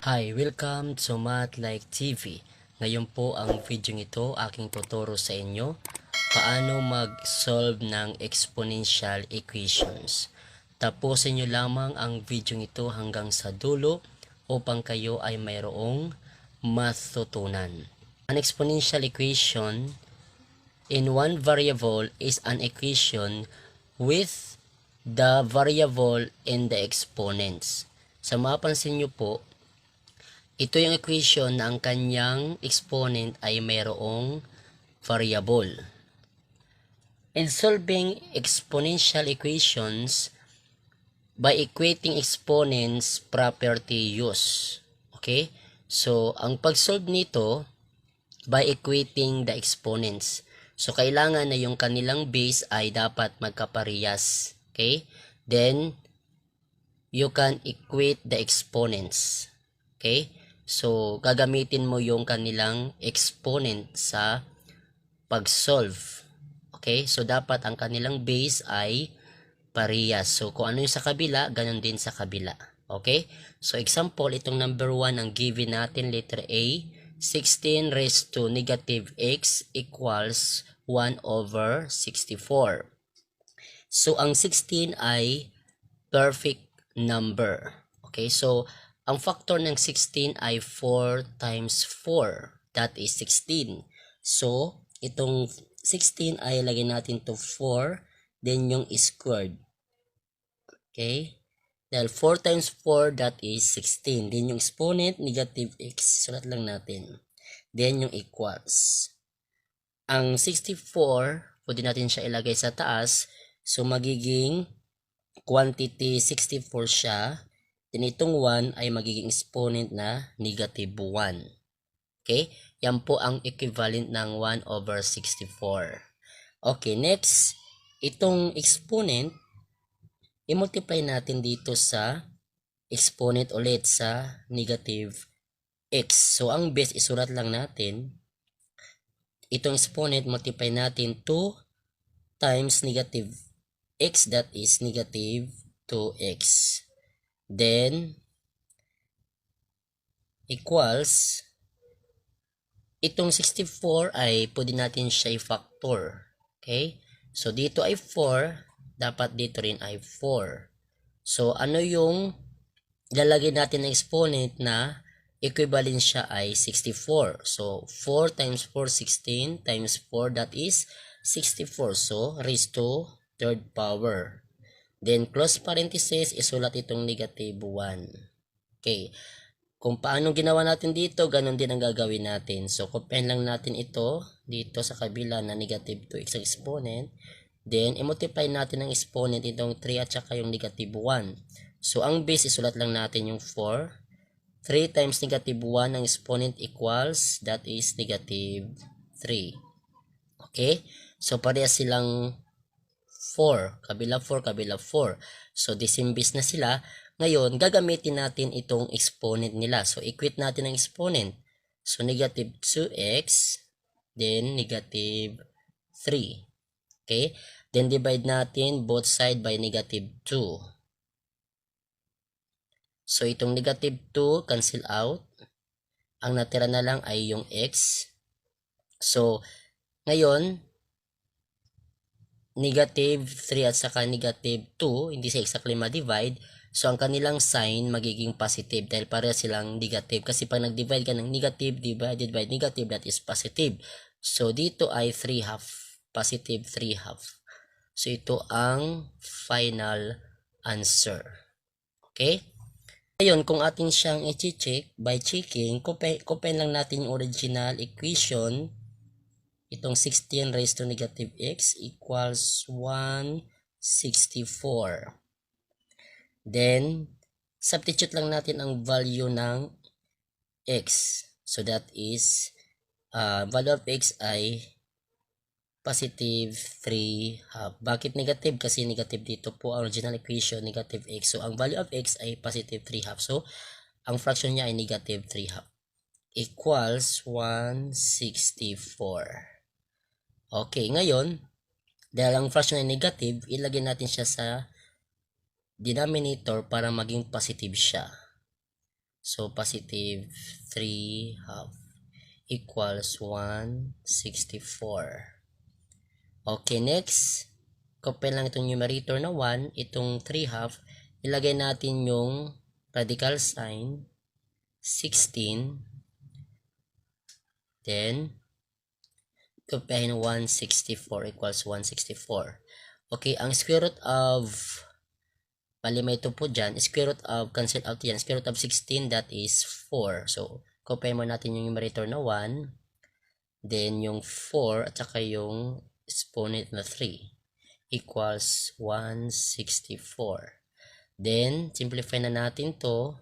Hi, welcome to Math Like TV. Ngayon po ang video ito aking tuturo sa inyo paano mag-solve ng exponential equations. Tapusin nyo lamang ang video ito hanggang sa dulo upang kayo ay mayroong matutunan. An exponential equation in one variable is an equation with the variable in the exponents. Sa mapansin nyo po, ito yung equation na ang kanyang exponent ay mayroong variable. In solving exponential equations, by equating exponents, property use. Okay? So, ang pag-solve nito, by equating the exponents. So, kailangan na yung kanilang base ay dapat magkaparehas. Okay? Then, you can equate the exponents. Okay? So, gagamitin mo yung kanilang exponent sa pag-solve. Okay? So, dapat ang kanilang base ay parehas. So, kung ano yung sa kabila, ganun din sa kabila. Okay? So, example, itong number 1 ang given natin, letter A, 16 raised to negative x equals 1 over 64. So, ang 16 ay perfect number. Okay? So, ang factor ng 16 ay 4 times 4. That is 16. So, itong 16 ay lagyan natin to 4. Then yung squared. Okay? Dahil 4 times 4, that is 16. Then yung exponent, negative x. Sulat lang natin. Then yung equals. Ang 64, pwede natin siya ilagay sa taas. So, magiging quantity 64 siya. Then itong 1 ay magiging exponent na negative 1. Okay? Yan po ang equivalent ng 1 over 64. Okay, next, itong exponent, i-multiply natin dito sa exponent ulit sa negative x. So, ang base, isulat lang natin. Itong exponent, multiply natin 2 times negative x, that is negative 2x. Then, equals, itong 64 ay pwede natin siya i-factor. Okay? So, dito ay 4, dapat dito rin ay 4. So, ano yung lalagay natin ng exponent na equivalent siya ay 64. So, 4 times 4, 16 times 4, that is 64. So, raised to third power. Then, close parenthesis, isulat itong negative 1. Okay. Kung paano ginawa natin dito, ganun din ang gagawin natin. So, copy lang natin ito dito sa kabila na negative 2x ang exponent. Then, i-multiply natin ang exponent itong 3 at saka yung negative 1. So, ang base, isulat lang natin yung 4. 3 times negative 1 ang exponent equals, that is negative 3. Okay? So, pareha silang 4, kabila 4, kabila 4. So, disimbis na sila. Ngayon, gagamitin natin itong exponent nila. So, equate natin ang exponent. So, negative 2x, then negative 3. Okay? Then, divide natin both side by negative 2. So, itong negative 2, cancel out. Ang natira na lang ay yung x. So, ngayon, negative 3 at saka negative 2, hindi siya exactly ma-divide. So, ang kanilang sign magiging positive dahil pareha silang negative. Kasi pag nag-divide ka ng negative divided by negative, that is positive. So, dito ay 3 half. Positive 3 half. So, ito ang final answer. Okay? Ngayon, kung atin siyang i-check by checking, copy lang natin yung original equation. Itong 16 raised to negative x equals 164. Then, substitute lang natin ang value ng x. So, that is, value of x ay positive 3 half. Bakit negative? Kasi negative dito po ang original equation, negative x. So, ang value of x ay positive 3 half. So, ang fraction niya ay negative 3 half. Equals 164. Okay, ngayon, dahil ang fraction ay negative, ilagay natin siya sa denominator para maging positive siya. So, positive 3 half equals 164. Okay, next. Copy lang itong numerator na 1. Itong 3 half, ilagay natin yung radical sign, 16. Then, kopyahin 164 equals 164. Okay, ang square root of, bali may ito po dyan, square root of, cancel out yan, square root of 16, that is 4. So, kopyahin mo natin yung numerator na 1, then yung 4, at saka yung exponent na 3, equals 164. Then, simplify na natin to.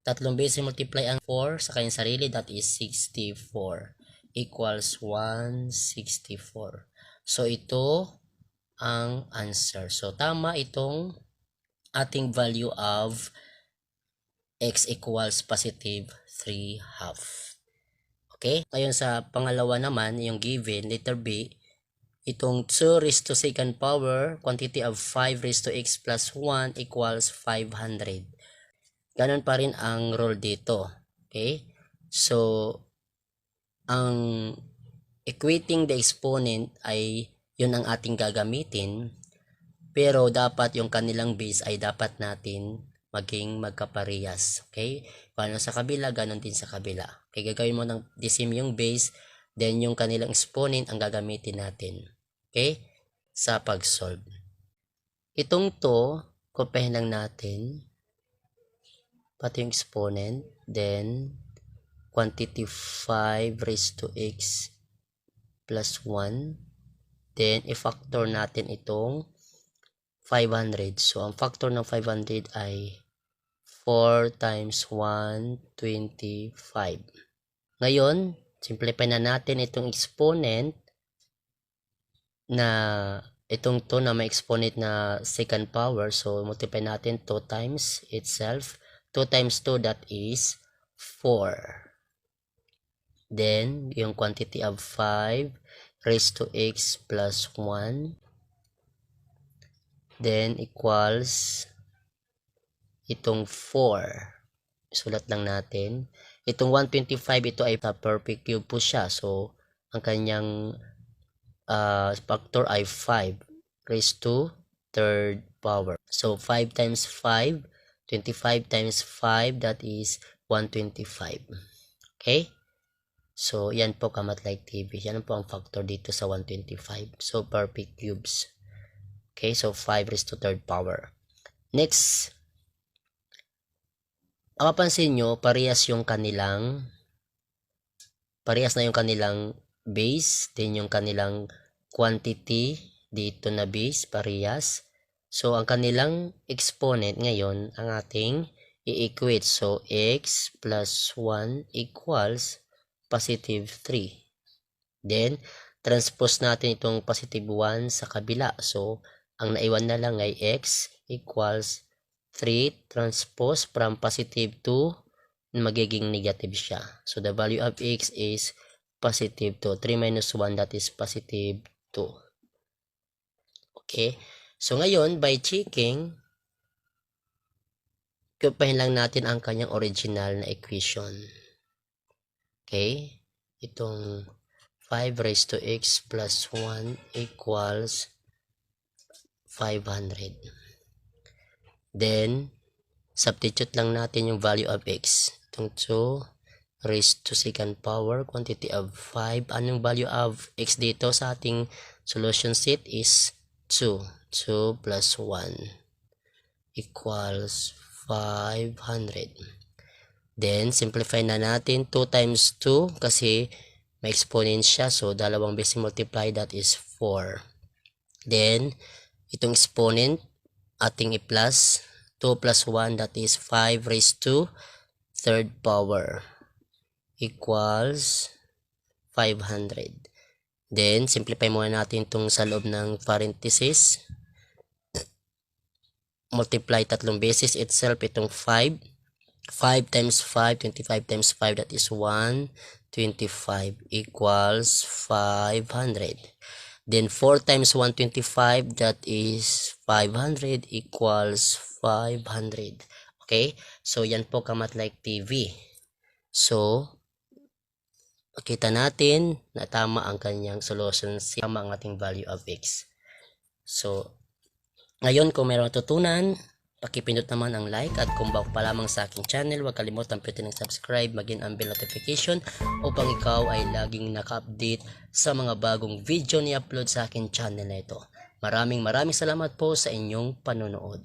Tatlong beses multiply ang 4 sa kanyang sarili, that is 64, equals 164. So, ito ang answer. So, tama itong ating value of x equals positive 3 half. Okay? Ngayon sa pangalawa naman, yung given, letter B, itong 2 raised to second power, quantity of 5 raised to x plus 1 equals 500. Ganon pa rin ang rule dito. Okay? So, ang equating the exponent ay yun ang ating gagamitin, pero dapat yung kanilang base ay dapat natin maging magkaparehas. Okay? Paano sa kabila, ganon din sa kabila. Okay, gagawin mo ng the same yung base, then yung kanilang exponent ang gagamitin natin. Okay? Sa pag-solve. Itong to, kopyahin lang natin, pati yung exponent, then quantity 5 raised to x plus 1, then i-factor natin itong 500. So, ang factor ng 500 ay 4 times 125. Ngayon, simplify na natin itong exponent na itong to na may exponent na second power. So, multiply natin 2 times itself. 2 times 2, that is 4. Then, yung quantity of 5 raised to x plus 1. Then, equals itong 4. Sulat lang natin. Itong 125, ito ay perfect cube po siya. So, ang kanyang factor ay 5 raised to third power. So, 5 times 5, 25 times 5, that is 125. Okay? So, yan po Kamat-like TV. Yan po ang factor dito sa 125. So, perfect cubes. Okay? So, 5 raised to third power. Next, mapapansin nyo, parehas na yung kanilang base, then yung kanilang quantity dito na base, parehas. So, ang kanilang exponent ngayon, ang ating i-equate. So, x plus 1 equals positive 3. Then, transpose natin itong positive 1 sa kabila. So, ang naiwan na lang ay x equals 3 transpose from positive 2, magiging negative siya. So, the value of x is positive 2. 3 minus 1, that is positive 2. Okay? So, ngayon, by checking, kupahin lang natin ang kanyang original na equation. Okay? Itong 5 raised to x plus 1 equals 500. Then, substitute lang natin yung value of x. Itong 2 raised to second power, quantity of 5. Anong value of x dito sa ating solution set is 2. 2 plus 1 equals 500. Then, simplify na natin. 2 times 2 kasi may exponent siya. So, dalawang beses multiply, that is 4. Then, itong exponent, ating i-plus. 2 plus 1, that is 5 raised to third power equals 500. Then, simplify muna natin itong sa loob ng parenthesis. Multiply tatlong beses itself itong 5. 5 times 5, 25 times 5, that is 125 equals 500. Then 4 times 125, that is 500 equals 500. Okay? So, yan po Kamat-like TV. So, makita natin na tama ang kanyang solution, tama ang ating value of x. So, ngayon kung mayroong natutunan, pakipindot naman ang like, at kung bago pa lamang sa aking channel, huwag kalimutan pindutin ang subscribe, maging ang bell notification upang ikaw ay laging naka-update sa mga bagong video ni upload sa aking channel na ito. Maraming salamat po sa inyong panonood.